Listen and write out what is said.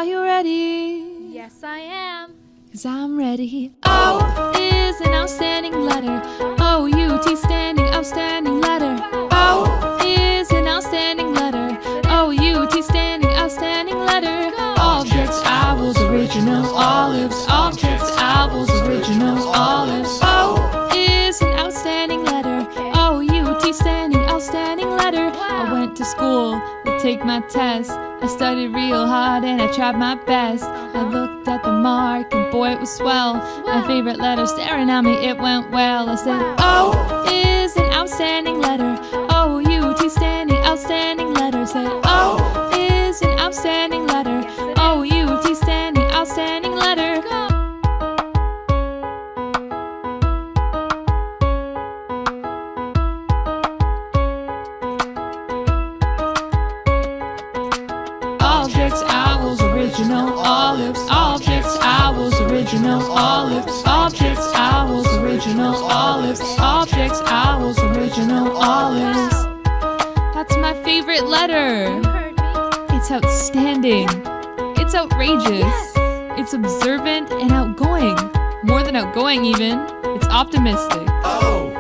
Are you ready? Yes, I am. 'Cause I'm ready. O is an outstanding letter. O-U-T standing, outstanding letter. O is an outstanding letter. O-U-T standing, outstanding letter. Objects, owls, original olives. Objects, owls, original olives. O is an outstanding letter. O-U-T standing, outstanding letter. I went to school to take my test. I studied real hard and I tried my best. I looked at the mark and boy it was swell. My favorite letter staring at me, it went well. I said O is an outstanding letter. O-U-T standing, outstanding letter. Said O is an outstanding letter. O-U-T standing, outstanding letter. Objects, owls, original olives. Objects, owls, original olives. Objects, owls, original olives. Objects, owls, original olives. That's my favorite letter. You heard me. It's outstanding. It's outrageous. It's observant and outgoing. More than outgoing even. It's optimistic. O